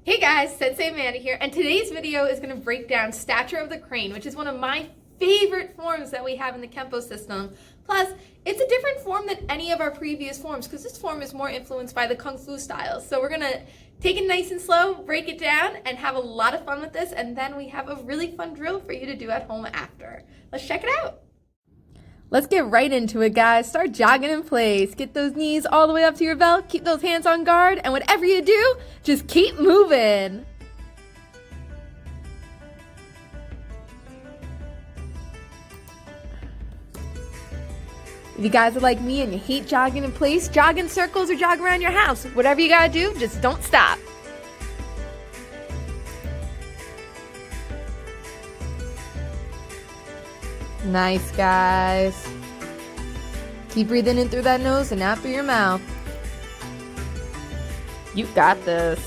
Hey guys, Sensei Amanda here, and today's video is going to break down Stature of the Crane, which is one of my favorite forms that we have in the Kempo system. Plus, it's a different form than any of our previous forms because this form is more influenced by the Kung Fu styles. So we're going to take it nice and slow, break it down, and have a lot of fun with this, and then we have a really fun drill for you to do at home after. Let's check it out. Let's get right into it, guys. Start jogging in place. Get those knees all the way up to your belt. Keep those hands on guard. And whatever you do, just keep moving. If you guys are like me and you hate jogging in place, jog in circles or jog around your house. Whatever you gotta do, just don't stop. Nice, guys. Keep breathing in through that nose and out through your mouth. You got this.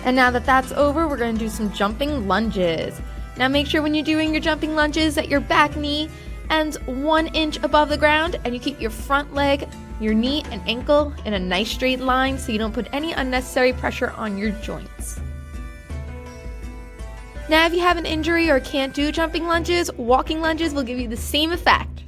And now that that's over, we're going to do some jumping lunges. Now make sure when you're doing your jumping lunges that your back knee ends 1 inch above the ground and you keep your front leg, your knee, and ankle in a nice straight line so you don't put any unnecessary pressure on your joints. Now, if you have an injury or can't do jumping lunges, walking lunges will give you the same effect.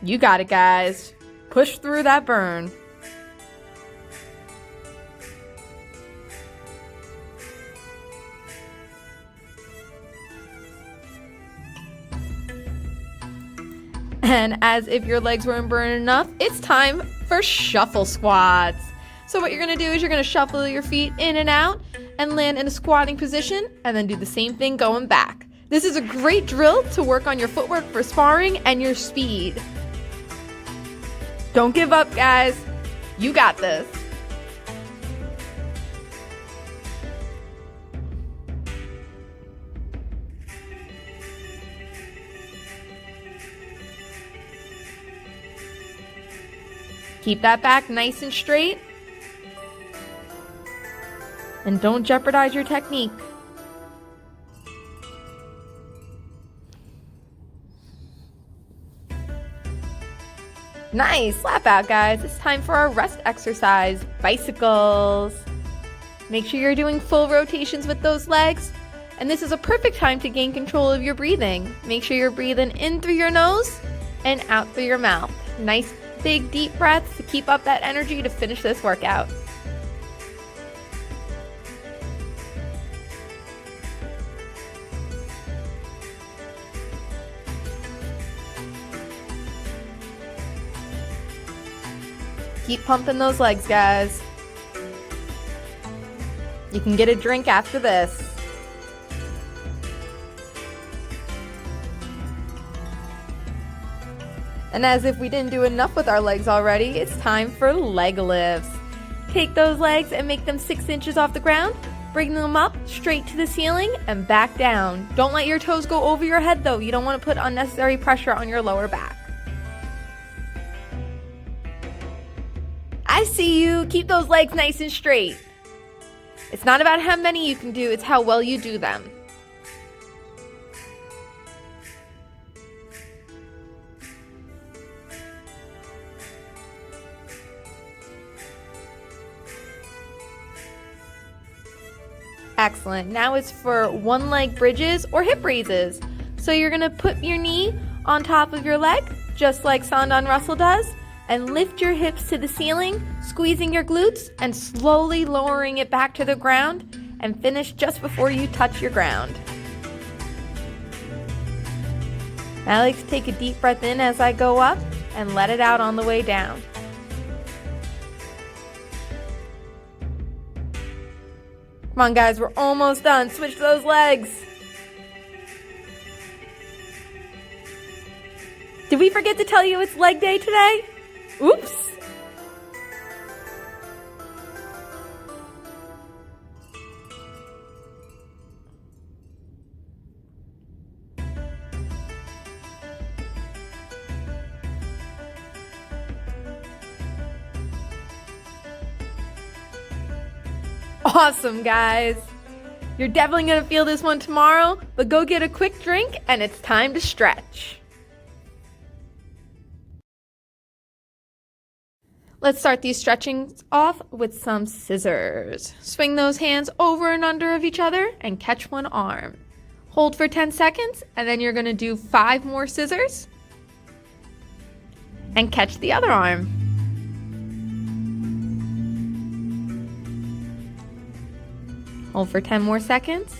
You got it, guys. Push through that burn. And as if your legs weren't burning enough, it's time for shuffle squats. So what you're gonna do is you're gonna shuffle your feet in and out and land in a squatting position and then do the same thing going back. This is a great drill to work on your footwork for sparring and your speed. Don't give up, guys. You got this. Keep that back nice and straight. And don't jeopardize your technique. Nice, lap out, guys. It's time for our rest exercise, bicycles. Make sure you're doing full rotations with those legs. And this is a perfect time to gain control of your breathing. Make sure you're breathing in through your nose and out through your mouth. Nice big deep breaths to keep up that energy to finish this workout. Keep pumping those legs, guys. You can get a drink after this. And as if we didn't do enough with our legs already, it's time for leg lifts. Take those legs and make them 6 inches off the ground. Bring them up straight to the ceiling and back down. Don't let your toes go over your head though. You don't want to put unnecessary pressure on your lower back. I see you. Keep those legs nice and straight. It's not about how many you can do, it's how well you do them. Excellent. Now it's for one leg bridges or hip raises. So you're going to put your knee on top of your leg, just like Sandan Russell does, and lift your hips to the ceiling, squeezing your glutes and slowly lowering it back to the ground, and finish just before you touch your ground. I like to take a deep breath in as I go up and let it out on the way down. Come on, guys, we're almost done. Switch those legs. Did we forget to tell you it's leg day today? Oops. Awesome, guys. You're definitely gonna feel this one tomorrow, but go get a quick drink and it's time to stretch. Let's start these stretchings off with some scissors. Swing those hands over and under of each other and catch one arm. Hold for 10 seconds, and then you're gonna do 5 more scissors and catch the other arm. Hold for 10 more seconds.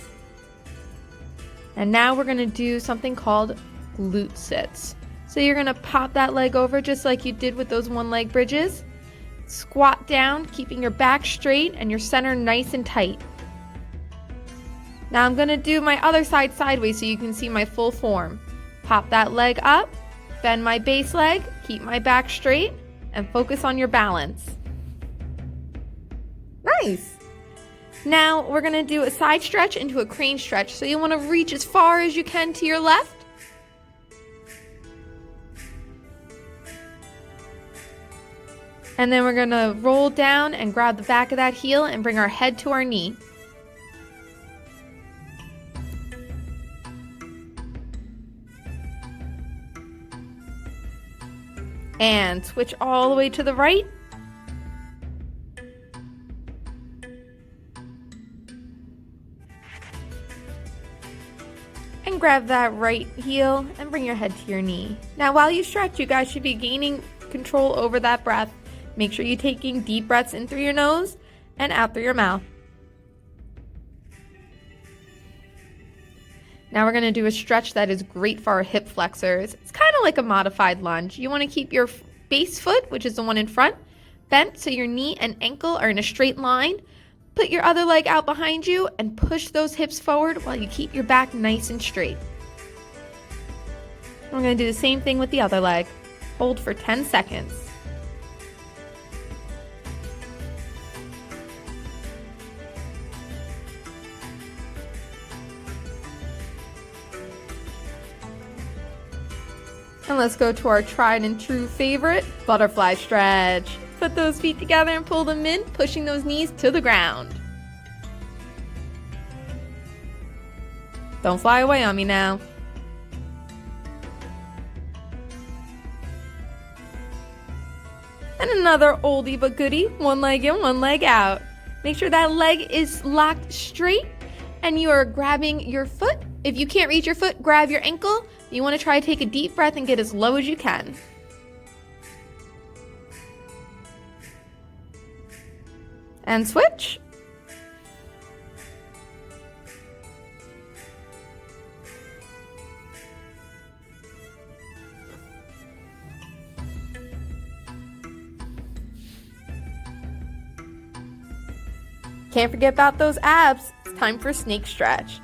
And now we're gonna do something called glute sits. So you're gonna pop that leg over just like you did with those one leg bridges. Squat down, keeping your back straight and your center nice and tight. Now I'm gonna do my other side sideways so you can see my full form. Pop that leg up, bend my base leg, keep my back straight, and focus on your balance. Nice. Now we're gonna do a side stretch into a crane stretch. So you wanna reach as far as you can to your left. And then we're gonna roll down and grab the back of that heel and bring our head to our knee. And switch all the way to the right. And grab that right heel and bring your head to your knee. Now while you stretch, you guys should be gaining control over that breath. Make sure you're taking deep breaths in through your nose and out through your mouth. Now we're gonna do a stretch that is great for our hip flexors. It's kind of like a modified lunge. You wanna keep your base foot, which is the one in front, bent so your knee and ankle are in a straight line. Put your other leg out behind you and push those hips forward while you keep your back nice and straight. We're gonna do the same thing with the other leg. Hold for 10 seconds. And let's go to our tried and true favorite, butterfly stretch. Put those feet together and pull them in, pushing those knees to the ground. Don't fly away on me now. And another oldie but goodie, one leg in, one leg out. Make sure that leg is locked straight and you are grabbing your foot. If you can't reach your foot, grab your ankle. You want to try to take a deep breath and get as low as you can. And switch. Can't forget about those abs. It's time for a snake stretch.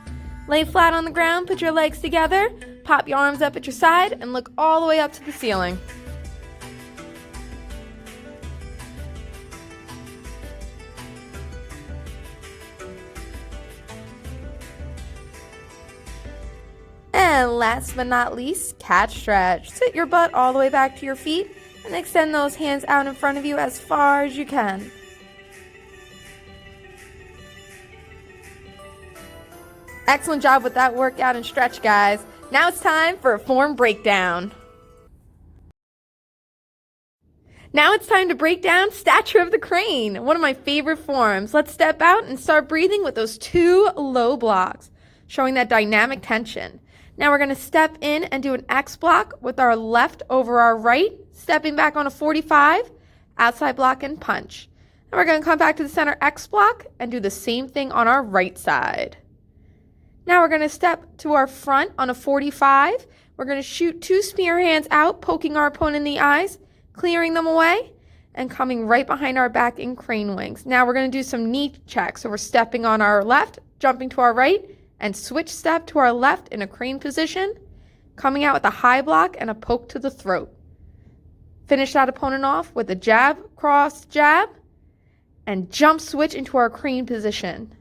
Lay flat on the ground, put your legs together, pop your arms up at your side, and look all the way up to the ceiling. And last but not least, cat stretch. Sit your butt all the way back to your feet and extend those hands out in front of you as far as you can. Excellent job with that workout and stretch, guys. Now it's time for a form breakdown. Now it's time to break down Stature of the Crane, one of my favorite forms. Let's step out and start breathing with those 2 low blocks, showing that dynamic tension. Now we're going to step in and do an X block with our left over our right, stepping back on a 45, outside block and punch. And we're going to come back to the center X block and do the same thing on our right side. Now we're going to step to our front on a 45. We're going to shoot 2 spear hands out, poking our opponent in the eyes, clearing them away, and coming right behind our back in crane wings. Now we're going to do some knee checks. So we're stepping on our left, jumping to our right, and switch step to our left in a crane position, coming out with a high block and a poke to the throat. Finish that opponent off with a jab, cross, jab, and jump switch into our crane position.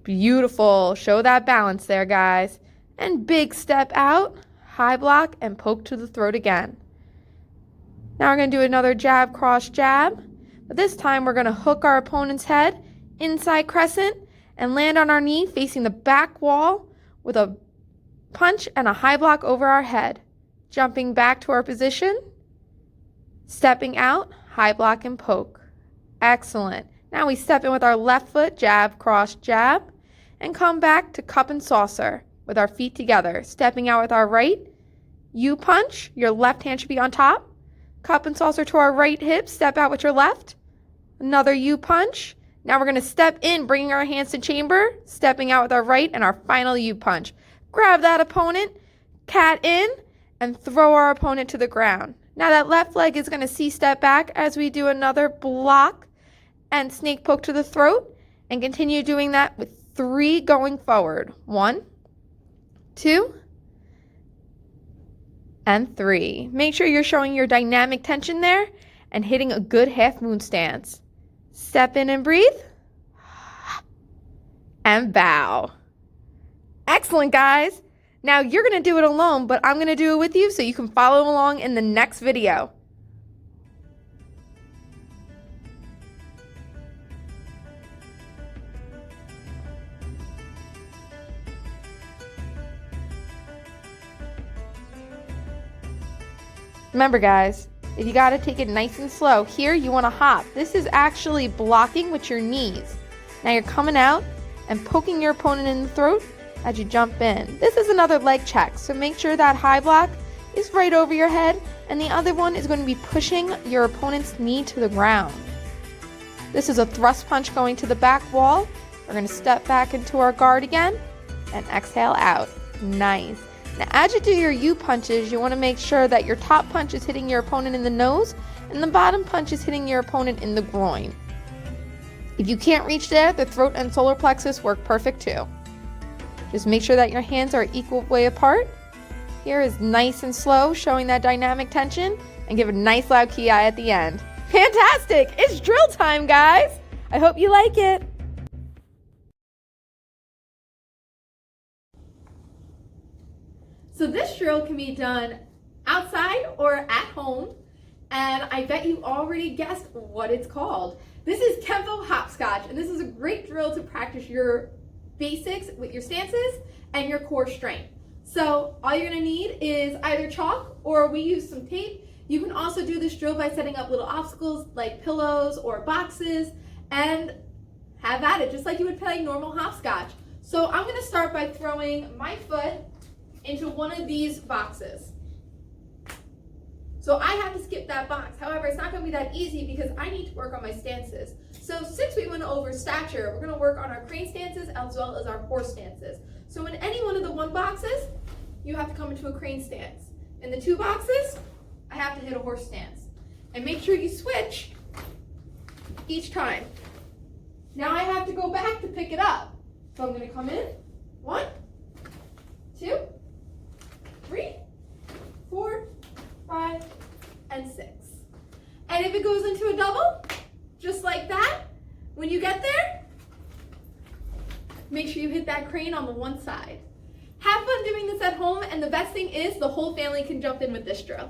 Beautiful. Show that balance there, guys. And big step out, high block, and poke to the throat again. Now we're going to do another jab, cross, jab. But this time we're going to hook our opponent's head, inside crescent, and land on our knee facing the back wall with a punch and a high block over our head. Jumping back to our position, stepping out, high block and poke. Excellent. Now we step in with our left foot, jab, cross, jab, and come back to cup and saucer with our feet together. Stepping out with our right, U-punch, your left hand should be on top. Cup and saucer to our right hip, step out with your left. Another U-punch. Now we're going to step in, bringing our hands to chamber, stepping out with our right, and our final U-punch. Grab that opponent, cat in, and throw our opponent to the ground. Now that left leg is going to C-step back as we do another block and snake poke to the throat, and continue doing that with 3 going forward. 1, 2, and 3. Make sure you're showing your dynamic tension there and hitting a good half moon stance. Step in and breathe, and bow. Excellent, guys. Now you're going to do it alone, but I'm going to do it with you so you can follow along in the next video. Remember, guys, if you got to take it nice and slow, here you want to hop. This is actually blocking with your knees. Now you're coming out and poking your opponent in the throat as you jump in. This is another leg check, so make sure that high block is right over your head, and the other one is going to be pushing your opponent's knee to the ground. This is a thrust punch going to the back wall. We're going to step back into our guard again and exhale out. Nice. Now, as you do your U punches, you want to make sure that your top punch is hitting your opponent in the nose and the bottom punch is hitting your opponent in the groin. If you can't reach there, the throat and solar plexus work perfect too. Just make sure that your hands are equal way apart. Here is nice and slow, showing that dynamic tension, and give a nice loud ki at the end. Fantastic! It's drill time, guys! I hope you like it. So this drill can be done outside or at home, and I bet you already guessed what it's called. This is Kempo Hopscotch, and this is a great drill to practice your basics with your stances and your core strength. So all you're gonna need is either chalk, or we use some tape. You can also do this drill by setting up little obstacles like pillows or boxes and have at it, just like you would play normal hopscotch. So I'm gonna start by throwing my foot into one of these boxes. So I have to skip that box. However, it's not gonna be that easy because I need to work on my stances. So since we went over stature, we're gonna work on our crane stances as well as our horse stances. So in any one of the 1 boxes, you have to come into a crane stance. In the 2 boxes, I have to hit a horse stance. And make sure you switch each time. Now I have to go back to pick it up. So I'm gonna come in, 1, 2, 3, 4, 5, and 6. And if it goes into a double, just like that, when you get there, make sure you hit that crane on the one side. Have fun doing this at home, and the best thing is the whole family can jump in with this drill.